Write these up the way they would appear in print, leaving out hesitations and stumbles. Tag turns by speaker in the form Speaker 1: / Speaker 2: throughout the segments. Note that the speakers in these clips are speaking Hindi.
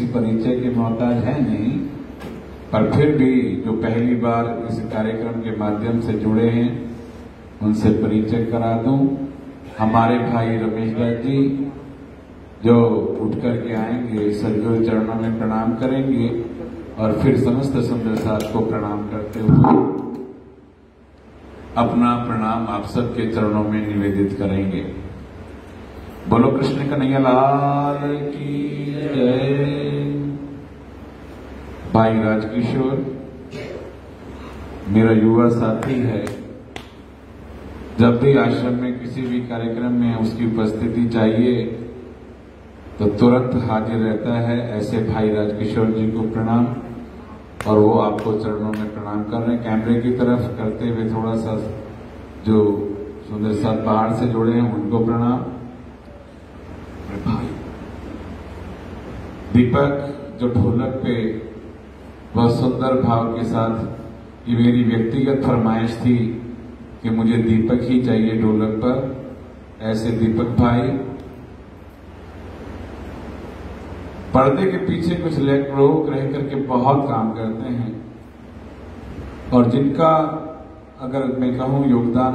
Speaker 1: परिचय के मोहताज है नहीं, पर फिर भी जो पहली बार इस कार्यक्रम के माध्यम से जुड़े हैं उनसे परिचय करा दूं। हमारे भाई रमेश दास जी जो उठ करके आएंगे, सदगुरु चरणों में प्रणाम करेंगे और फिर समस्त सुंदर साथ को प्रणाम करते हुए अपना प्रणाम आप सबके चरणों में निवेदित करेंगे। बोलो कृष्ण कन्हैया लाल की जय। भाई राजकिशोर मेरा युवा साथी है, जब भी आश्रम में किसी भी कार्यक्रम में उसकी उपस्थिति चाहिए तो तुरंत हाजिर रहता है। ऐसे भाई राजकिशोर जी को प्रणाम, और वो आपको चरणों में प्रणाम कर रहे हैं। कैमरे की तरफ करते हुए थोड़ा सा जो सुंदर साथ बाहर से जुड़े हैं उनको प्रणाम। भाई दीपक जो ढोलक पे बहुत सुंदर भाव के साथ, ये मेरी व्यक्तिगत फरमाइश थी कि मुझे दीपक ही चाहिए ढोलक पर। ऐसे दीपक भाई पर्दे के पीछे कुछ लोग रह करके बहुत काम करते हैं, और जिनका अगर मैं कहूं योगदान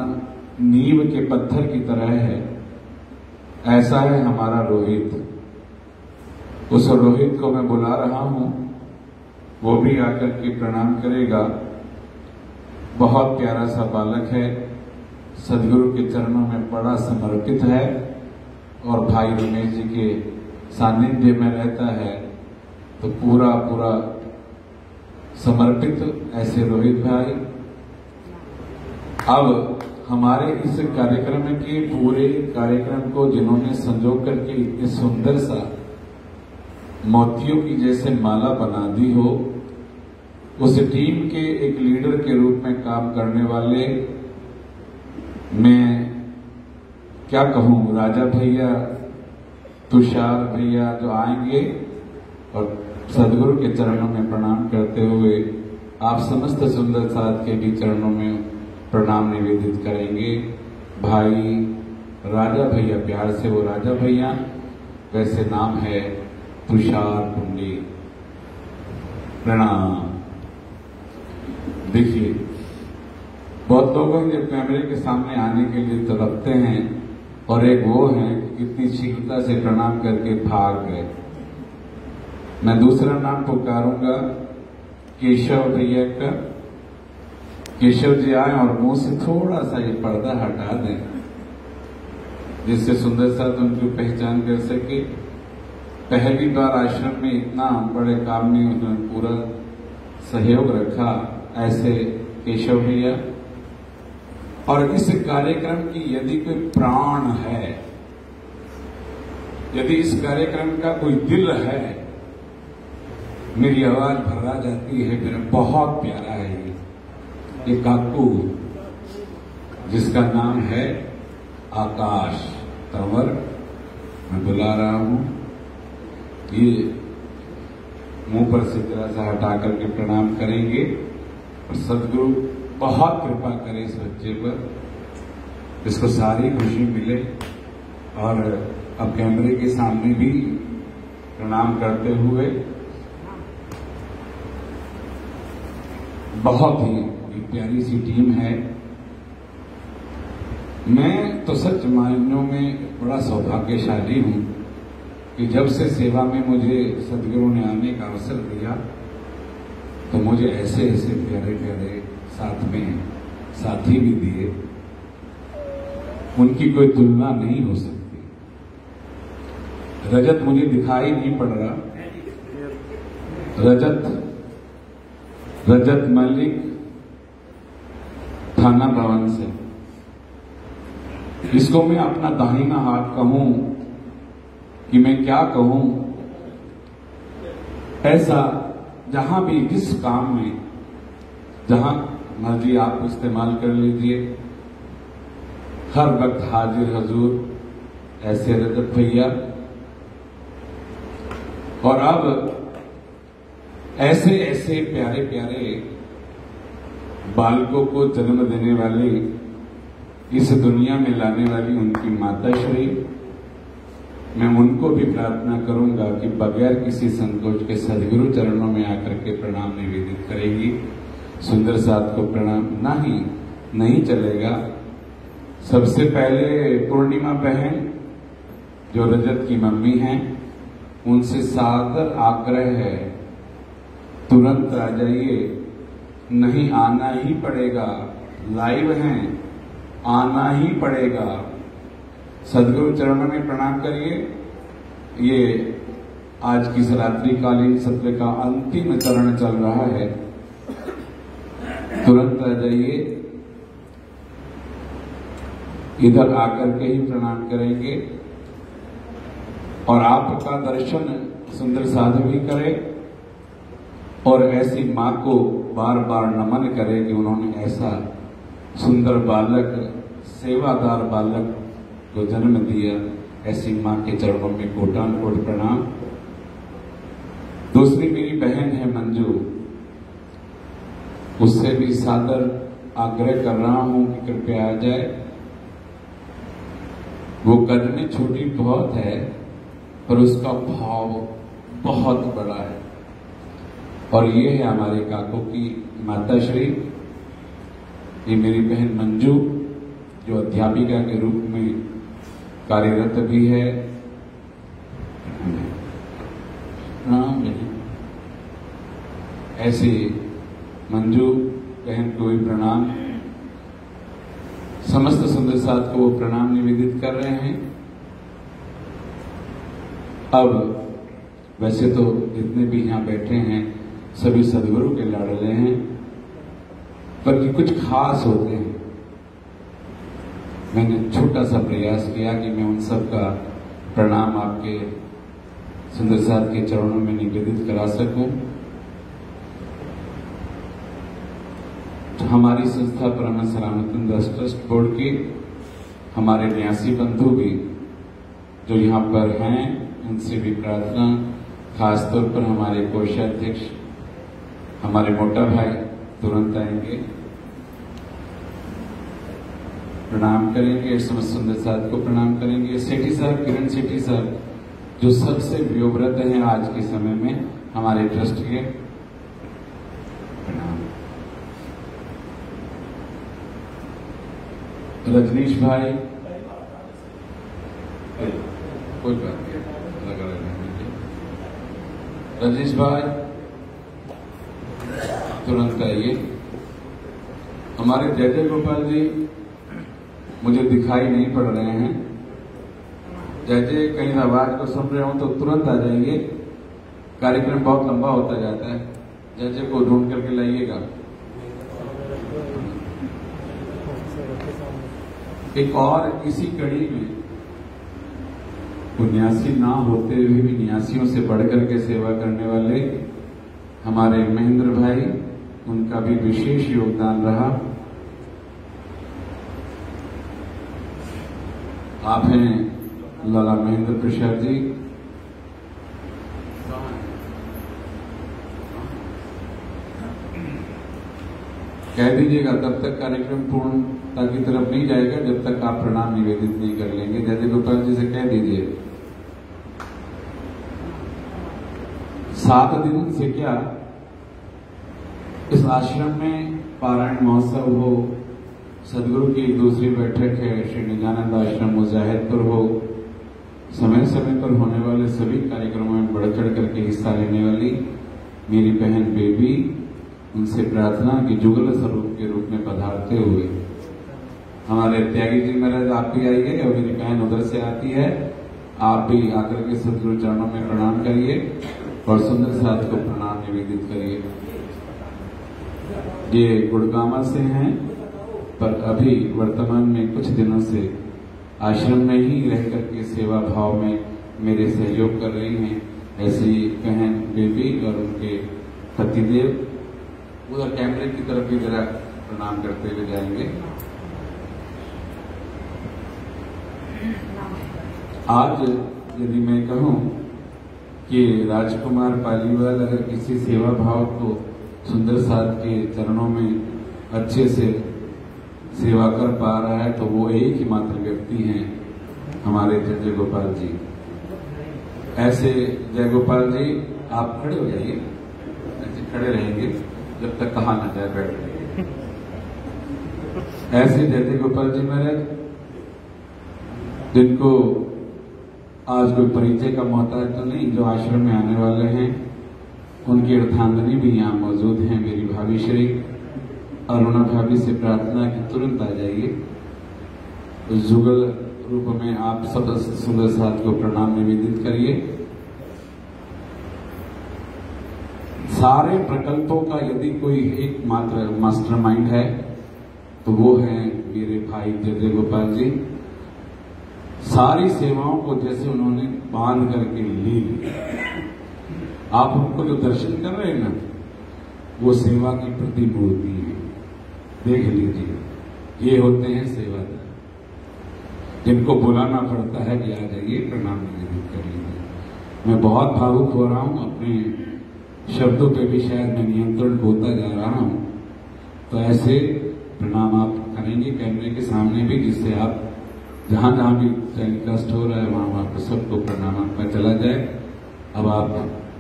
Speaker 1: नींव के पत्थर की तरह है, ऐसा है हमारा रोहित। उस रोहित को मैं बुला रहा हूं, वो भी आकर के प्रणाम करेगा। बहुत प्यारा सा बालक है, सदगुरु के चरणों में बड़ा समर्पित है, और भाई रमेश जी के सानिध्य में रहता है तो पूरा समर्पित। ऐसे रोहित भाई अब हमारे इस कार्यक्रम के पूरे कार्यक्रम को जिन्होंने संजो करके इतने सुंदर सा मोतियों की जैसे माला बना दी हो, उस टीम के एक लीडर के रूप में काम करने वाले, मैं क्या कहूं, राजा भैया, तुषार भैया जो आएंगे और सदगुरु के चरणों में प्रणाम करते हुए आप समस्त सुंदर साथ के भी चरणों में प्रणाम निवेदित करेंगे। भाई राजा भैया, प्यार से वो राजा भैया, वैसे नाम है तुषार पुंडी। प्रणाम। देखिए बहुत लोग हैं जो कैमरे के सामने आने के लिए तड़पते हैं, और एक वो है कि कितनी शीघ्रता से प्रणाम करके भाग गए। मैं दूसरा नाम पुकारूंगा केशव भैया का। केशव जी आए और मुंह से थोड़ा सा ये पर्दा हटा दें, जिससे सुंदर साथ उनकी पहचान कर सके। पहली बार आश्रम में इतना बड़े काम में उन्होंने पूरा सहयोग रखा, ऐसे केशव भैया। और इस कार्यक्रम की यदि कोई प्राण है, यदि इस कार्यक्रम का कोई दिल है, मेरी आवाज भर्रा जाती है। मेरा बहुत प्यारा है ये काकू, जिसका नाम है आकाश तंवर। मैं बुला रहा हूं, ये मुंह पर से तरह सा हटा करके प्रणाम करेंगे, और सदगुरु बहुत कृपा करे इस बच्चे पर, इसको सारी खुशी मिले। और अब कैमरे के सामने भी प्रणाम करते हुए बहुत ही एक प्यारी सी टीम है। मैं तो सच मायनों में बड़ा सौभाग्यशाली हूं कि जब से सेवा में मुझे सदगुरु ने आने का अवसर दिया, तो मुझे ऐसे ऐसे प्यारे प्यारे साथ में साथी भी दिए, उनकी कोई तुलना नहीं हो सकती। रजत मुझे दिखाई नहीं पड़ रहा, रजत मलिक थाना भवन से, इसको मैं अपना दाहिना हाथ कहूं कि मैं क्या कहूं। ऐसा जहां भी जिस काम में जहां मर्जी आप इस्तेमाल कर लीजिए, हर वक्त हाजिर हजूर ऐसे रजत भैया। और अब ऐसे ऐसे प्यारे प्यारे बालकों को जन्म देने वाली, इस दुनिया में लाने वाली उनकी माता श्री मैं उनको भी प्रार्थना करूंगा कि बगैर किसी संकोच के सदगुरु चरणों में आकर के प्रणाम निवेदित करेगी। सुंदर साथ को प्रणाम नहीं चलेगा। सबसे पहले पूर्णिमा बहन जो रजत की मम्मी हैं, उनसे सादर आग्रह है, तुरंत आ जाइए, नहीं आना ही पड़ेगा, लाइव हैं, आना ही पड़ेगा। सदगुरु चरणों में प्रणाम करिए। ये आज की रात्रिकालीन सत्र का अंतिम चरण चल रहा है, तुरंत आ जाइए। इधर आकर के ही प्रणाम करेंगे और आपका दर्शन सुंदर साधु भी करे और ऐसी मां को बार बार नमन करे कि उन्होंने ऐसा सुंदर बालक, सेवादार बालक को जन्म दिया। ऐसी मां के चरणों में कोटानुकोट प्रणाम। दूसरी मेरी बहन है मंजू, उससे भी सादर आग्रह कर रहा हूं कि कृपया आ जाए। वो कद में छोटी बहुत है पर उसका भाव बहुत बड़ा है। और ये है हमारे काकों की माता श्री, ये मेरी बहन मंजू जो अध्यापिका के रूप में कार्यरत भी है। ऐसे मंजू बहन को भी प्रणाम। समस्त सुंदर साथ को वो प्रणाम निवेदित कर रहे हैं। अब वैसे तो जितने भी यहाँ बैठे हैं सभी सदगुरु के लाडले हैं, पर ये कुछ खास होते हैं। मैंने छोटा सा प्रयास किया कि मैं उन सब का प्रणाम आपके सुंदर साथ के चरणों में निवेदित करा सकूं। तो हमारी संस्था परमहंस रामानंद ट्रस्ट बोर्ड के हमारे न्यासी बंधु भी जो यहाँ पर हैं, उनसे भी प्रार्थना, खासतौर पर हमारे कोषाध्यक्ष हमारे मोटा भाई तुरंत आएंगे, प्रणाम करेंगे। समस्त सुंदर साथ को प्रणाम करेंगे। सेठी साहब, किरण सेठी साहब जो सबसे व्योव्रत हैं आज के समय में हमारे ट्रस्ट के, प्रणाम। रजनीश भाई, कोई बात नहीं, रजनीश भाई तुरंत आइए। हमारे जय जय गोपाल जी मुझे दिखाई नहीं पड़ रहे हैं। जय जय कहीं आवाज को सुन रहे हो तो तुरंत आ जाइए, कार्यक्रम बहुत लंबा होता जाता है। जय जय को ढूंढ करके लाइएगा। एक और इसी कड़ी में न्यासी ना होते हुए भी न्यासियों से बढ़कर के सेवा करने वाले हमारे महेंद्र भाई, उनका भी विशेष योगदान रहा। आप हैं लाला महेंद्र प्रसाद जी, कह दीजिएगा तब तक कार्यक्रम पूर्णता की तरफ नहीं जाएगा जब तक आप प्रणाम निवेदित नहीं कर लेंगे। जय गोपाल जी से कह दीजिए। 7 दिन से क्या इस आश्रम में पारायण महोत्सव हो, सदगुरु की दूसरी बैठक है, श्री निजानंद आश्रम मुजाहिदपुर हो, समय समय पर होने वाले सभी कार्यक्रमों में बढ़ चढ़ करके हिस्सा लेने वाली मेरी बहन बेबी, उनसे प्रार्थना कि जुगल स्वरूप के रूप में पधारते हुए हमारे त्यागी जी महाराज आप भी आइए और मेरी बहन उधर से आती है, आप भी आकर के सदगुरु चरणों में प्रणाम करिए और सुंदर साथ को प्रणाम निवेदित करिए। ये गुड़गामा से हैं पर अभी वर्तमान में कुछ दिनों से आश्रम में ही रह करके सेवा भाव में मेरे सहयोग कर रही हैं। ऐसी बहन बेबी और उनके पतिदेव उधर कैमरे की तरफ भी जरा प्रणाम करते हुए जाएंगे। आज यदि मैं कहूं कि राजकुमार पालीवाल अगर किसी सेवा भाव को सुंदर साथ के चरणों में अच्छे से सेवा कर पा रहा है तो वो एक ही मात्र व्यक्ति हैं, हमारे जय जय गोपाल जी। ऐसे जय गोपाल जी आप खड़े हो जाइए, ऐसे खड़े रहेंगे जब तक कहा ना जाए, बैठ जाइए। ऐसे जय गोपाल जी महाराज जिनको आज कोई परिचय का मोहताज तो नहीं, जो आश्रम में आने वाले हैं, उनकी अर्धांगिनी भी यहाँ मौजूद हैं। मेरी भाभी श्री अरुणा भाभी से प्रार्थना कि तुरंत आ जाइए। उस जुगल रूप में आप सब सुंदर साथ को प्रणाम निवेदित करिए। सारे प्रकल्पों का यदि कोई एकमात्र मास्टरमाइंड है तो वो है मेरे भाई जय गोपाल जी। सारी सेवाओं को जैसे उन्होंने बांध करके ले लिया। आप उनको जो दर्शन कर रहे हैं ना, वो सेवा की प्रतिमूर्ति है। देख लीजिए, ये होते हैं सेवादार, जिनको बुलाना पड़ता है कि आ जाइए, प्रणाम निवेदित कर लीजिए। मैं बहुत भावुक हो रहा हूं, अपने शब्दों पे भी शायद मैं नियंत्रण होता जा रहा हूं। तो ऐसे प्रणाम आप करेंगे कैमरे के सामने भी, जिससे आप जहां जहां भी टेलीकास्ट हो रहा है वहां पर सबको प्रणाम आपका चला जाए। अब आप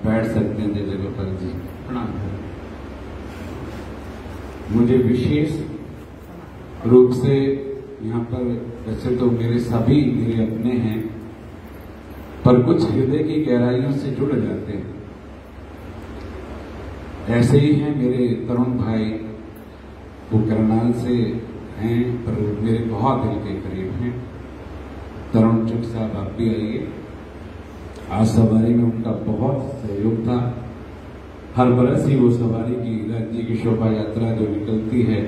Speaker 1: बैठ सकते हैं। जय गोपाल जी प्रणाम। मुझे विशेष रूप से यहाँ पर, वैसे तो मेरे सभी मेरे अपने हैं, पर कुछ हृदय की गहराइयों से जुड़ जाते हैं। ऐसे ही हैं मेरे तरुण भाई, वो करनाल से हैं पर मेरे बहुत दिल के करीब हैं। तरुण चुक साहब आप भी आइए। आज सवारी में उनका बहुत सहयोग था। हर बरस ही वो सवारी की राज्य की शोभा यात्रा जो निकलती है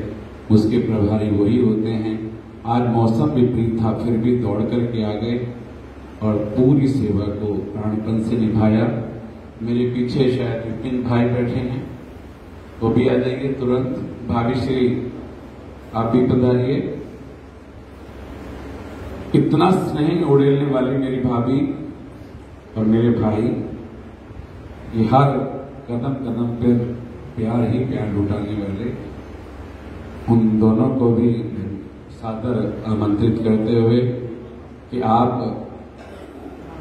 Speaker 1: उसके प्रभारी वही होते हैं। आज मौसम विपरीत था, फिर भी दौड़ करके आ गए और पूरी सेवा को प्राणपण से निभाया। मेरे पीछे शायद विपिन भाई बैठे हैं, वो भी आ जाइए तुरंत। भाभी श्री आप भी पधारिए। इतना स्नेह उड़ेलने वाली मेरी भाभी और मेरे भाई, ये हर कदम कदम पर प्यार ही प्यार लुटाने वाले, उन दोनों को भी सादर आमंत्रित करते हुए कि आप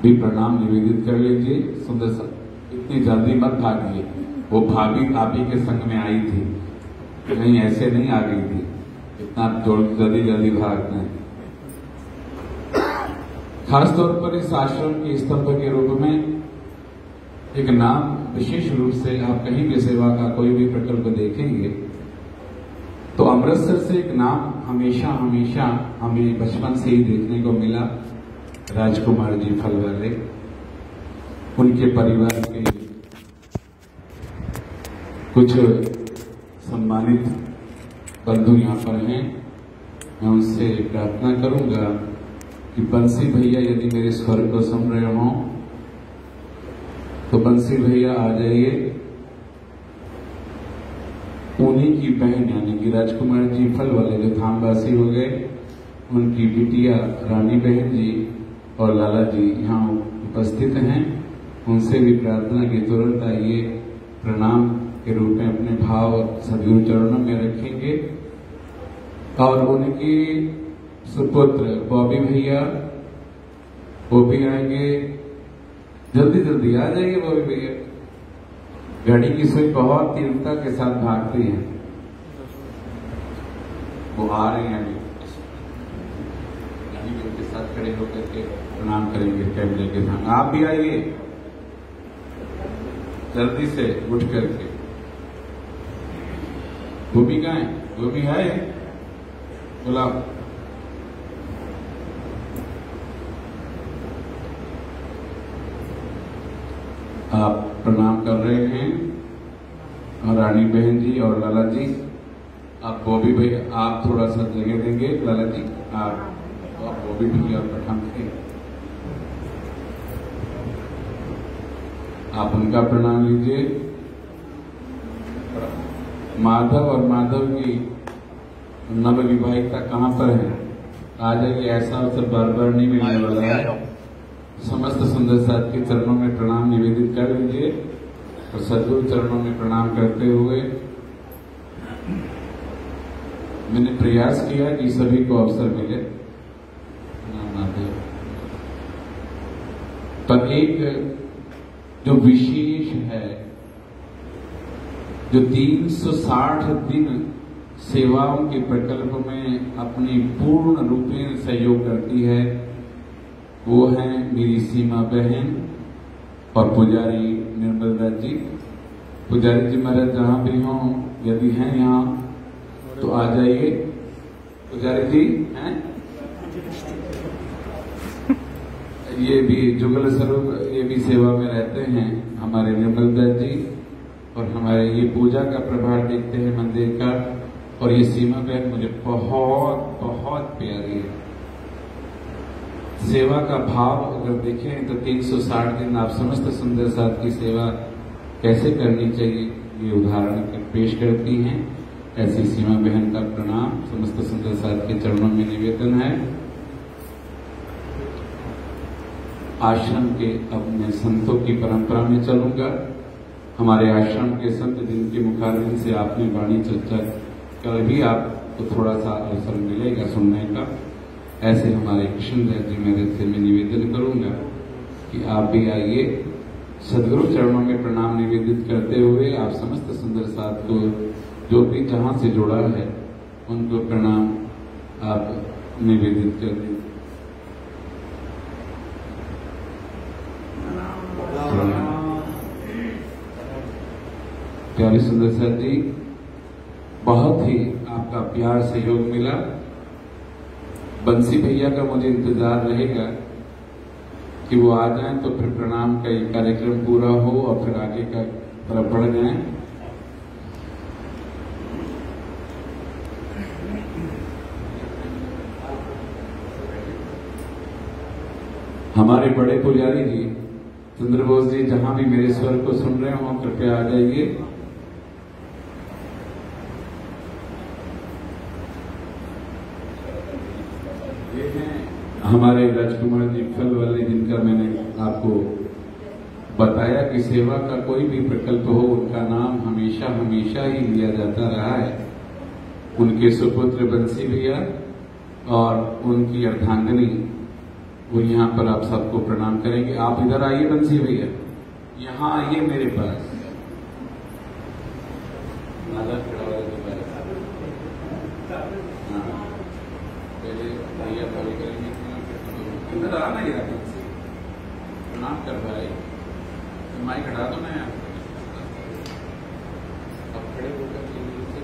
Speaker 1: भी प्रणाम निवेदित कर लीजिए। सुंदर सा, इतनी जल्दी मत भागिए। वो भाभी आप ही के संग में आई थी, कहीं ऐसे नहीं आ गई थी। इतना जल्दी जल्दी भागना है। खासतौर पर इस आश्रम के स्तंभ के रूप में एक नाम, विशेष रूप से आप कहीं भी सेवा का कोई भी प्रकल्प देखेंगे तो अमृतसर से एक नाम हमेशा हमेशा हमें बचपन से ही देखने को मिला। राजकुमार जी फल वाले, उनके परिवार के कुछ सम्मानित बंधु यहाँ पर हैं। मैं उनसे प्रार्थना करूंगा कि बंसी भैया यदि मेरे स्वर को सुन रहे हों तो बंसी भैया आ जाइए। उन्हीं की बहन यानी कि राजकुमार जी फल वाले जो धामवासी हो गए, उनकी बिटिया रानी बहन जी और लाला जी यहाँ उपस्थित हैं। उनसे भी प्रार्थना की तुरंत आइए, प्रणाम के रूप में अपने भाव सदगुरु चरणों में रखेंगे। और उनकी सुपुत्र बॉबी भैया वो भी आएंगे। जल्दी जल्दी आ जाइए बॉबी भैया। गाड़ी की सुई बहुत तीव्रता के साथ भागती है, वो आ रहे हैं अभी। गाड़ी के साथ खड़े होकर के प्रणाम करेंगे कैमरे के सामने। आप भी आइए जल्दी से उठ करके। वो भी कहाँ है? वो भी है, बोला। आप प्रणाम कर रहे हैं और रानी बहन जी और लाला जी, आप बॉबी भैया आप थोड़ा सा जगह देंगे। लाला जी आप और बॉबी भैया और पठान थे, आप उनका प्रणाम लीजिए। माधव और माधव की नव विवाहिता कहाँ पर है? आ जाइए, ऐसा अवसर बार बार नहीं मिलने वाला है। समस्त सुंदर साथ के चरणों में प्रणाम निवेदित कर लीजिए और सदगुरु चरणों में प्रणाम करते हुए मैंने प्रयास किया कि सभी को अवसर मिले। पर एक जो विशेष है, जो 360 दिन सेवाओं के प्रकल्प में अपनी पूर्ण रूपेण सहयोग करती है, वो है मेरी सीमा बहन और पुजारी निर्मल दत्त जी। पुजारी जी महाराज जहां भी हों, यदि हैं यहाँ तो आ जाइए। पुजारी जी हैं, ये भी जुगल स्वरूप, ये भी सेवा में रहते हैं हमारे निर्मल दत्त जी। और हमारे ये पूजा का प्रभार देखते हैं मंदिर का। और ये सीमा बहन मुझे बहुत बहुत प्यारी है। सेवा का भाव अगर देखें तो 360 दिन आप समस्त सुंदर साथ की सेवा कैसे करनी चाहिए, ये उदाहरण पेश करती हैं। ऐसी सीमा बहन का प्रणाम समस्त सुंदर साथ के चरणों में निवेदन है। आश्रम के अब मैं संतों की परंपरा में चलूंगा। हमारे आश्रम के संत जिनके मुखारबिंद से आपने वाणी चर्चा कल भी आपको थोड़ा सा अवसर मिलेगा सुनने का, ऐसे हमारे कृष्णदत्त जी महाराज से मैं निवेदन करूंगा कि आप भी आइए। सदगुरु चरणों में प्रणाम निवेदित करते हुए आप समस्त सुंदर साथ को जो भी जहां से जुड़ा है उनको प्रणाम आप निवेदित कर दें। प्यारे सुंदर साथ जी, बहुत ही आपका प्यार सहयोग मिला। बंसी भैया का मुझे इंतजार रहेगा कि वो आ जाएं तो फिर प्रणाम का ये कार्यक्रम पूरा हो और फिर आगे का तरफ बढ़ जाएं। हमारे बड़े पुजारी जी चंद्रबोस जी जहां भी मेरे स्वर को सुन रहे हो कृपया आ जाइए। ये हैं हमारे राजकुमार जी फल वाले, जिनका मैंने आपको बताया कि सेवा का कोई भी प्रकल्प हो उनका नाम हमेशा हमेशा ही लिया जाता रहा है। उनके सुपुत्र बंसी भैया और उनकी अर्धांगिनी वो यहाँ पर आप सबको प्रणाम करेंगे। आप इधर आइए बंसी भैया, यहाँ आइए मेरे पास। पहले भैया कॉल करेंगे, इधर आना ही रहा प्रणाम कर भाई। माइक हटा दो ना यार, अब खड़े होकर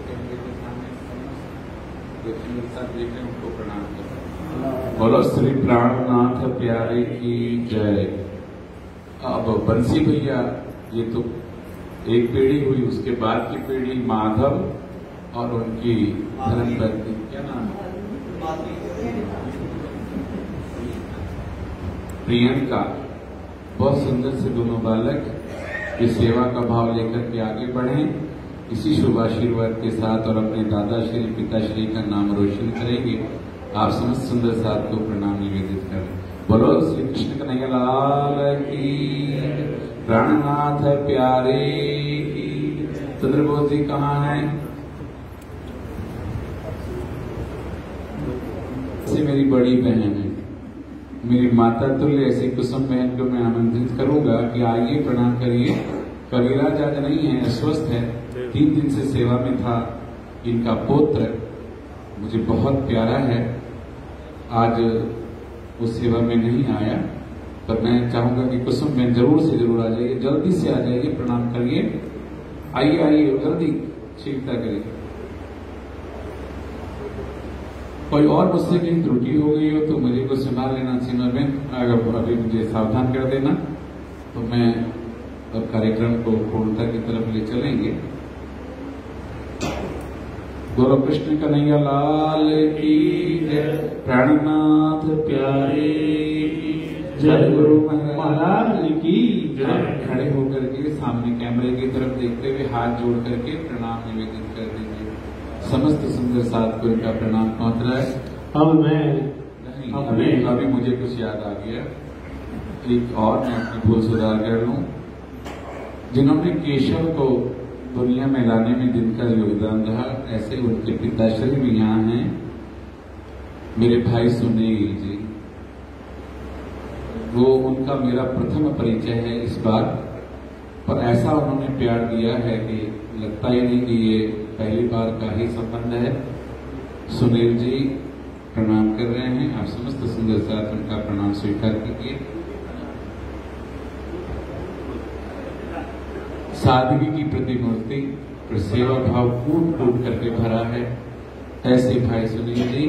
Speaker 1: कैमरे के सामने देख रहे उनको प्रणाम करो। बोलो श्री प्राणनाथ प्यारे की जय। अब बंसी भैया ये तो एक पीढ़ी हुई, उसके बाद की पीढ़ी माधव और उनकी धर्मपत्नी क्या नाम है, प्रियंका। बहुत सुंदर से दोनों बालक इस सेवा का भाव लेकर के आगे बढ़ें। इसी शुभ आशीर्वाद के साथ और अपने दादाश्री पिताश्री का नाम रोशन करेंगे। आप समस्त सुंदर साथ को प्रणाम निवेदित करें। बोलो श्री कृष्ण कन्हैया लाल की, प्राणनाथ प्यारे की। चंद्रबोस जी कहाँ हैं? से मेरी बड़ी बहन है, मेरी माता तुल्य ऐसी कुसुम बहन को मैं आमंत्रित करूंगा कि आइए प्रणाम करिए। कविराज आज नहीं है, अस्वस्थ है, 3 दिन से सेवा में था। इनका पुत्र मुझे बहुत प्यारा है, आज वो सेवा में नहीं आया, पर मैं चाहूंगा कि कुसुम बहन जरूर से जरूर आ जाइए, जल्दी से आ जाइए, प्रणाम करिए। आइए आइए जल्दी, शीघ्रता करिए। कोई और मुझसे कहीं त्रुटि हो गई हो तो मुझे को संभाल लेना सीमा बहन, अगर अभी मुझे सावधान कर देना तो मैं अब कार्यक्रम को पूर्णता की तरफ ले चलेंगे। बोलो कृष्ण कन्हैया लाल की जय, प्राणनाथ प्यारे जय, गुरु महाराज की जय। खड़े होकर के सामने कैमरे की तरफ देखते हुए हाथ जोड़ करके प्रणाम निवेदित कर दीजिए। समस्त सुंदर साथ को इनका प्रणाम पहुंच रहा है।
Speaker 2: अब मैं
Speaker 1: नहीं, अभी मुझे कुछ याद आ गया, एक और मैं अपनी भूल सुधार कर लूं। जिन्होंने केशव को दुनिया में लाने में जिनका योगदान रहा, ऐसे उनके पिताश्री भी यहाँ हैं, मेरे भाई सुनील जी। वो उनका मेरा प्रथम परिचय है इस बार, पर ऐसा उन्होंने प्यार दिया है कि लगता ही नहीं कि ये पहली बार का ही संबंध है। सुनील जी प्रणाम कर रहे हैं, आप समस्त सुंदर साथ उनका प्रणाम स्वीकार कीजिए। सादगी की प्रतिमूर्ति और सेवा भाव कूट कूट करके भरा है, ऐसे भाई सुनील जी।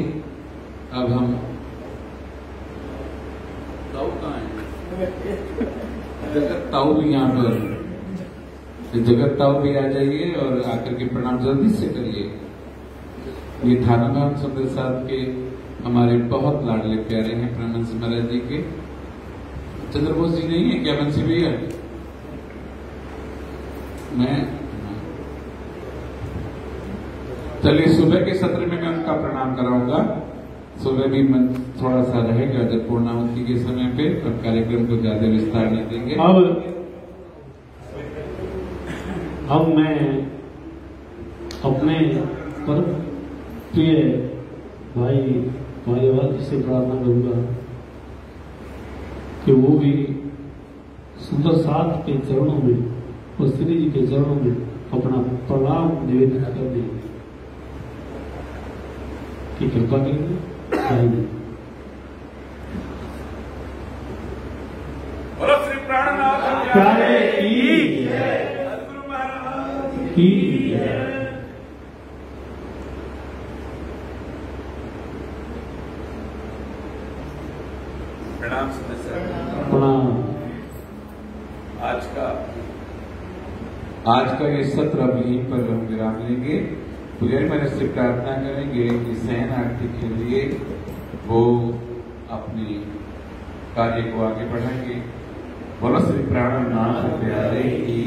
Speaker 1: अब हम ताऊ कहाँ है? जगत ताऊ भी यहाँ पर, जगत ताऊ भी आ जाइए और आकर के प्रणाम जल्दी से करिए। ये थाना भवन सुंदर साहब के हमारे बहुत लाडले प्यारे हैं प्रणंस महाराज जी के। चंद्रबोस जी नहीं है क्या बंसी भैया? मैं चलिए सुबह के सत्र में मैं उनका प्रणाम कराऊंगा। सुबह भी मन थोड़ा सा रहेगा जब पूर्णाहुति के समय पे, और कार्यक्रम को ज्यादा विस्तार नहीं देंगे।
Speaker 2: अब मैं अपने परम प्रिय भाई भाईवादी से प्रार्थना करूंगा कि वो भी सुंदर साथ के चरणों में और श्री जी के चरणों में अपना प्रणाम निवेदित कर दें कि कृपा करेंगे।
Speaker 3: श्री प्राणनाथ
Speaker 2: प्यारे की
Speaker 3: प्रणाम सदस्य।
Speaker 2: प्रणाम।
Speaker 1: आज का ये सत्र अब यहीं पर हम विराम लेंगे। पुजारी महाराज से प्रार्थना करेंगे कि सहन आरती के लिए वो अपनी कार्य को आगे बढ़ाएंगे। बोलो श्री प्राणनाथ प्यारे की।